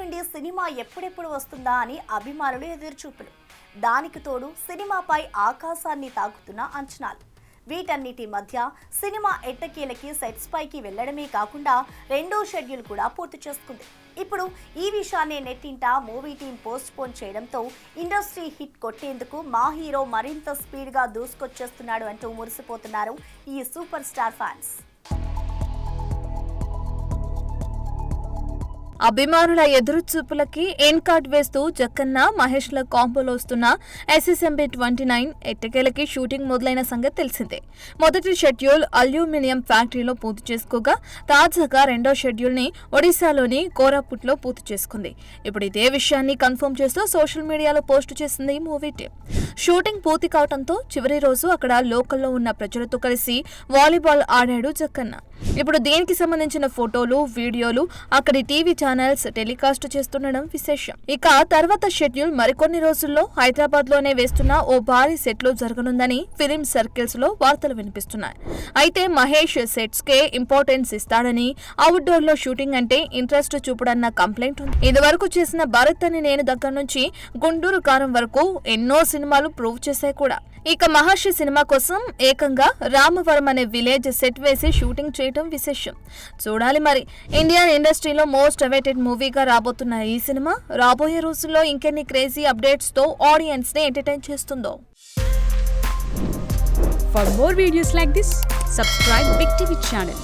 నుండి సినిమా ఎప్పుడెప్పుడు వస్తుందా అని అభిమానులు ఎదురుచూపులు. దానికి తోడు సినిమాపై ఆకాశాన్ని తాకుతున్న అంచనాలు. వీటన్నిటి మధ్య సినిమా ఎట్టకేలకి సెట్స్ పైకి వెళ్లడమే కాకుండా రెండో షెడ్యూల్ కూడా పూర్తి చేసుకుంది. ఇప్పుడు ఈ విషయాన్ని నెట్టింట మూవీ టీం పోస్ట్ పోన్ చేయడంతో ఇండస్ట్రీ హిట్ కొట్టేందుకు మా హీరో మరింత స్పీడ్ గా దూసుకొచ్చేస్తున్నాడు అంటూ మురిసిపోతున్నారు ఈ సూపర్ స్టార్ ఫ్యాన్స్. అభిమానుల ఎదురుచూపులకి ఎన్ కార్డ్ వేస్తూ జక్కన్న మహేష్ల కాంబోలో వస్తున్న SSMB 29 ఎట్టకేలకి షూటింగ్ మొదలైన సంగతి తెలిసిందే. మొదటి షెడ్యూల్ అల్యూమినియం ఫ్యాక్టరీలో పూర్తి చేసుకోగా తాజాగా రెండో షెడ్యూల్ ని ఒడిశాలోని కోరాపుట్లో పూర్తి చేసుకుంది. ఇప్పుడు ఇదే విషయాన్ని కన్ఫర్మ్ చేస్తూ సోషల్ మీడియాలో పోస్టు చేసింది మూవీ టీం. షూటింగ్ పూర్తి కావడంతో చివరి రోజు అక్కడ లోకల్లో ఉన్న ప్రజలతో కలిసి వాలీబాల్ ఆడాడు జక్కన్న. ఇప్పుడు దీనికి సంబంధించిన ఫోటోలు, వీడియోలు అక్కడి టీవీ ఛానల్స్ టెలికాస్ట్ చేస్తుండడం విశేషం. ఇక తర్వాత షెడ్యూల్ మరికొన్ని రోజుల్లో హైదరాబాద్ లోనే వేస్తున్న ఓ భారీ సెట్ లో జరగనుందని ఫిలిం సర్కిల్స్ లో వార్తలు వినిపిస్తున్నాయి. అయితే మహేష్ సెట్స్ కే ఇంపార్టెన్స్ ఇస్తాడని, అవుట్డోర్ లో షూటింగ్ అంటే ఇంట్రెస్ట్ చూపడన్న కంప్లైంట్ ఉంది. ఇదివరకు చేసిన భరత్ అని నేను దగ్గర నుంచి గుంటూరు కారం వరకు ఎన్నో సినిమాలు ప్రూవ్ చేశాయి కూడా. ఇక మహర్షి సినిమా కోసం ఏకంగా రామవరం అనే విలేజ్ సెట్ వేసి షూటింగ్ చేయడం విశేషం. చూడాలి మరి ఇండియన్ ఇండస్ట్రీలో మోస్ట్ అవైటెడ్ మూవీగా రాబోతున్న ఈ సినిమా రాబోయే రోజుల్లో ఇంకెన్ని క్రేజీ అప్డేట్స్ తో ఆడియన్స్ ని ఎంటర్టైన్ చేస్తుందో. For more videos like this, subscribe Big TV channel.